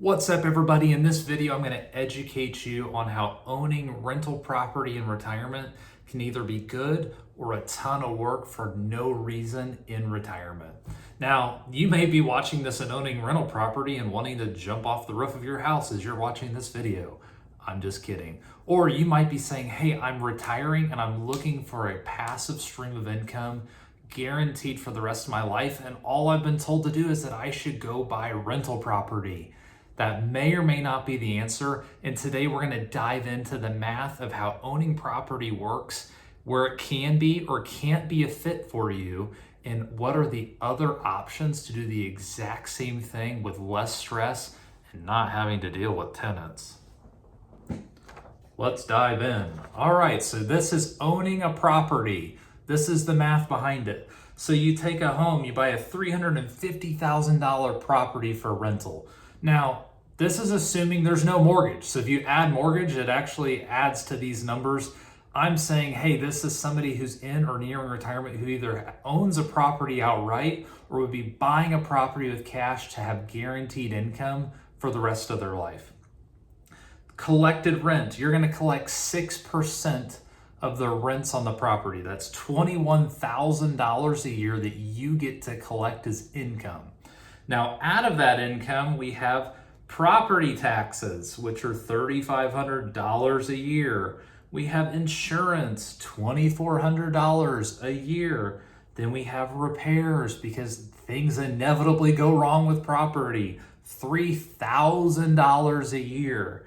What's up, everybody? In this video, I'm going to educate you on how owning rental property in retirement can either be good or a ton of work for no reason in retirement. Now, you may be watching this and owning rental property and wanting to jump off the roof of your house as you're watching this video. I'm just kidding. Or you might be saying, hey, I'm retiring and I'm looking for a passive stream of income guaranteed for the rest of my life, and all I've been told to do is that I should go buy rental property. That may or may not be the answer, and today we're going to dive into the math of how owning property works, where it can be or can't be a fit for you, and what are the other options to do the exact same thing with less stress and not having to deal with tenants. Let's dive in. All right, so this is owning a property. This is the math behind it. So you take a home, you buy a $350,000 property for rental. Now, this is assuming there's no mortgage. So if you add mortgage, it actually adds to these numbers. I'm saying, hey, this is somebody who's in or nearing retirement who either owns a property outright or would be buying a property with cash to have guaranteed income for the rest of their life. Collected rent, you're going to collect 6% of the rents on the property. That's $21,000 a year that you get to collect as income. Now, out of that income, we have property taxes, which are $3,500 a year. We have insurance, $2,400 a year. Then we have repairs because things inevitably go wrong with property, $3,000 a year.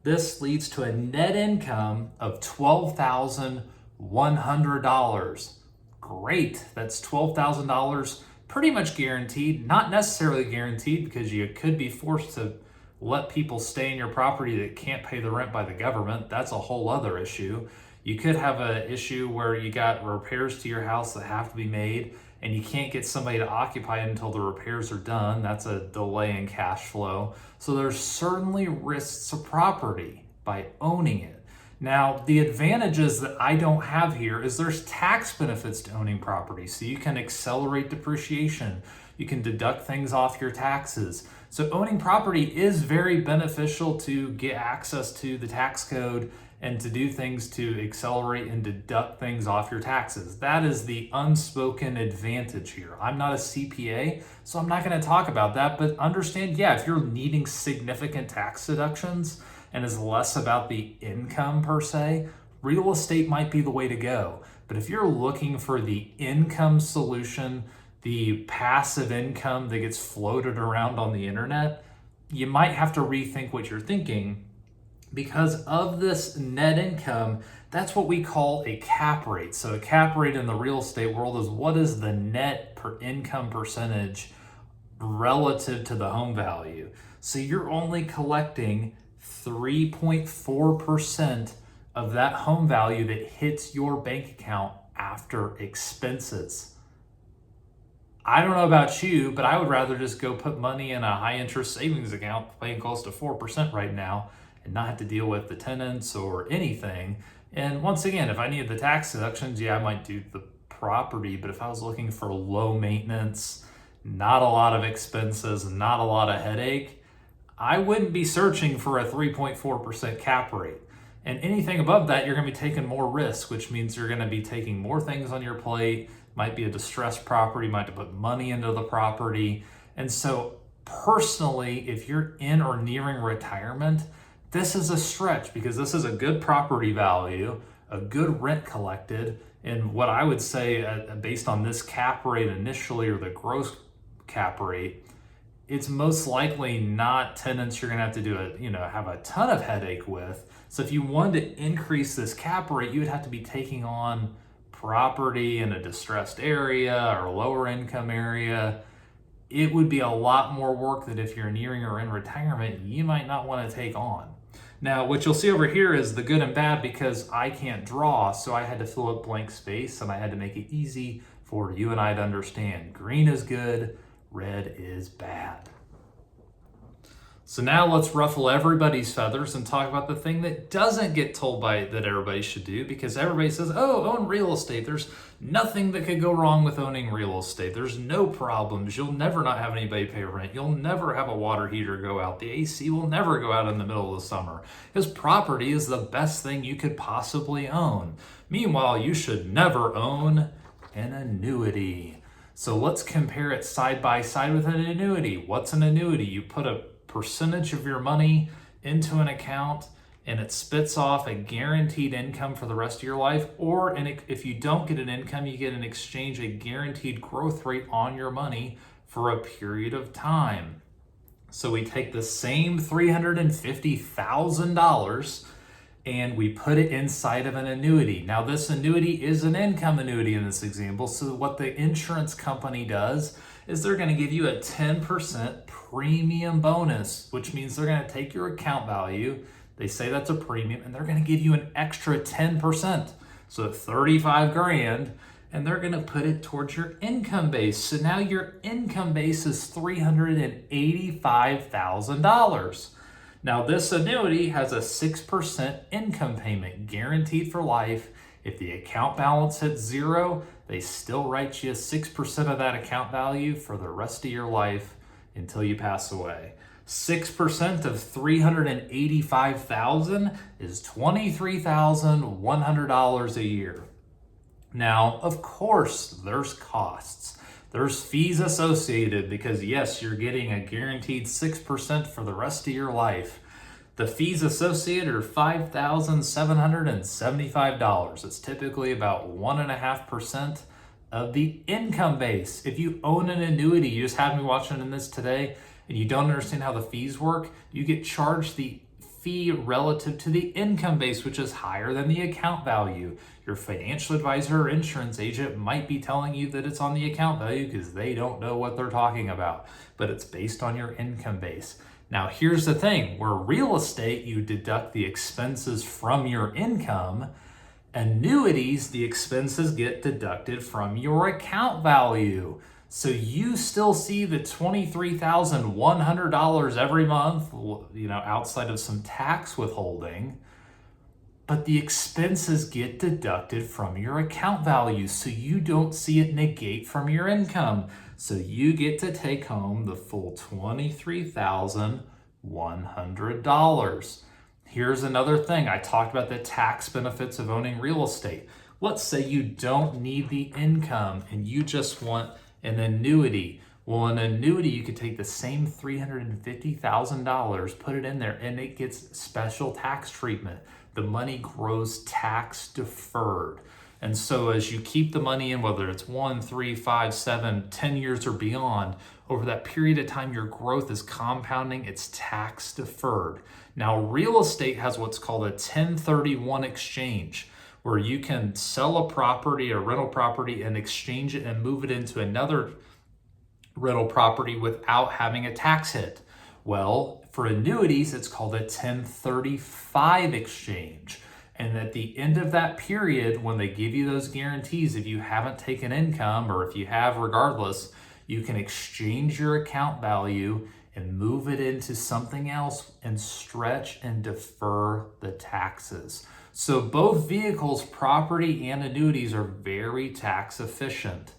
This leads to a net income of $12,100. Great, that's $12,000 pretty much guaranteed, not necessarily guaranteed because you could be forced to let people stay in your property that can't pay the rent by the government. That's a whole other issue. You could have an issue where you got repairs to your house that have to be made and you can't get somebody to occupy it until the repairs are done. That's a delay in cash flow. So there's certainly risks to property by owning it. Now, the advantages that I don't have here is there's tax benefits to owning property. So you can accelerate depreciation. You can deduct things off your taxes. So owning property is very beneficial to get access to the tax code and to do things to accelerate and deduct things off your taxes. That is the unspoken advantage here. I'm not a CPA, so I'm not going to talk about that, but understand, yeah, if you're needing significant tax deductions and is less about the income per se, real estate might be the way to go. But if you're looking for the income solution, the passive income that gets floated around on the internet, you might have to rethink what you're thinking. Because of this net income, that's what we call a cap rate. So a cap rate in the real estate world is what is the net per income percentage relative to the home value. So you're only collecting 3.4% of that home value that hits your bank account after expenses. I don't know about you, but I would rather just go put money in a high interest savings account paying close to 4% right now and not have to deal with the tenants or anything. And once again, if I needed the tax deductions, yeah, I might do the property, but if I was looking for low maintenance, not a lot of expenses, not a lot of headache, I wouldn't be searching for a 3.4% cap rate. And anything above that, you're going to be taking more risk, which means you're going to be taking more things on your plate. Might be a distressed property, might have to put money into the property. And so personally, if you're in or nearing retirement, this is a stretch because this is a good property value, a good rent collected, and what I would say based on this cap rate initially or the gross cap rate, it's most likely not tenants you're gonna have to have a ton of headache with. So if you wanted to increase this cap rate, you would have to be taking on property in a distressed area or lower income area. It would be a lot more work that if you're nearing or in retirement, you might not want to take on. Now, what you'll see over here is the good and bad because I can't draw, so I had to fill up blank space and I had to make it easy for you and I to understand. Green is good, red is bad. So now let's ruffle everybody's feathers and talk about the thing that doesn't get told by that everybody should do, because everybody says, oh, own real estate. There's nothing that could go wrong with owning real estate. There's no problems. You'll never not have anybody pay rent. You'll never have a water heater go out. The AC will never go out in the middle of the summer. Because property is the best thing you could possibly own. Meanwhile, you should never own an annuity. So let's compare it side by side with an annuity. What's an annuity? You put a percentage of your money into an account and it spits off a guaranteed income for the rest of your life, or if you don't get an income, you get in exchange a guaranteed growth rate on your money for a period of time. So we take the same $350,000 and we put it inside of an annuity. Now this annuity is an income annuity in this example. So what the insurance company does is they're going to give you a 10% premium bonus, which means they're going to take your account value. They say that's a premium, and they're going to give you an extra 10%. So $35,000, and they're going to put it towards your income base. So now your income base is $385,000. Now this annuity has a 6% income payment guaranteed for life. If the account balance hits zero, they still write you 6% of that account value for the rest of your life until you pass away. 6% of $385,000 is $23,100 a year. Now, of course, there's costs. There's fees associated because yes, you're getting a guaranteed 6% for the rest of your life. The fees associated are $5,775. It's typically about 1.5% of the income base. If you own an annuity, you just had me watching in this today, and you don't understand how the fees work, you get charged the fee relative to the income base, which is higher than the account value. Your financial advisor or insurance agent might be telling you that it's on the account value because they don't know what they're talking about, but it's based on your income base. Now, here's the thing, where real estate, you deduct the expenses from your income. Annuities, the expenses get deducted from your account value. So you still see the $23,100 every month, outside of some tax withholding, but the expenses get deducted from your account value. So you don't see it negate from your income. So you get to take home the full $23,100. Here's another thing. I talked about the tax benefits of owning real estate. Let's say you don't need the income and you just want an annuity. Well, an annuity, you could take the same $350,000, put it in there, and it gets special tax treatment. The money grows tax deferred. And so as you keep the money in, whether it's 1, 3, 5, 7, 10 years or beyond, over that period of time, your growth is compounding, it's tax deferred. Now, real estate has what's called a 1031 exchange, where you can sell a property, a rental property, and exchange it and move it into another rental property without having a tax hit. Well, for annuities, it's called a 1035 exchange. And at the end of that period, when they give you those guarantees, if you haven't taken income, or if you have regardless, you can exchange your account value and move it into something else and stretch and defer the taxes. So both vehicles, property and annuities, are very tax efficient.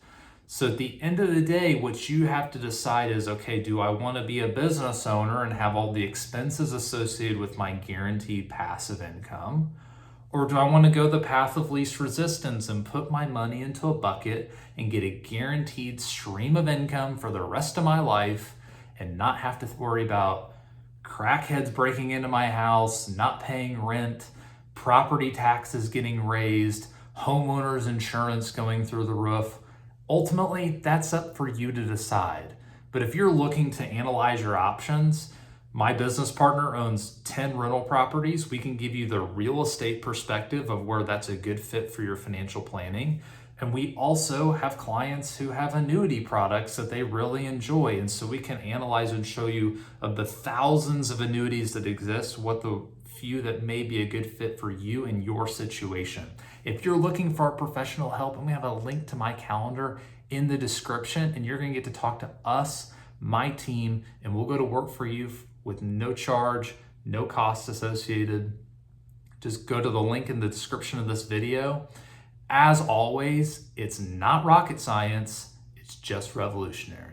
So at the end of the day, what you have to decide is, okay, do I want to be a business owner and have all the expenses associated with my guaranteed passive income? Or do I want to go the path of least resistance and put my money into a bucket and get a guaranteed stream of income for the rest of my life and not have to worry about crackheads breaking into my house, not paying rent, property taxes getting raised, homeowners insurance going through the roof? Ultimately, that's up for you to decide. But if you're looking to analyze your options, my business partner owns 10 rental properties. We can give you the real estate perspective of where that's a good fit for your financial planning. And we also have clients who have annuity products that they really enjoy. And so we can analyze and show you of the thousands of annuities that exist, what the few that may be a good fit for you and your situation. If you're looking for professional help, and we have a link to my calendar in the description, and you're going to get to talk to us, my team, and we'll go to work for you with no charge, no cost associated. Just go to the link in the description of this video. As always, it's not rocket science, it's just revolutionary.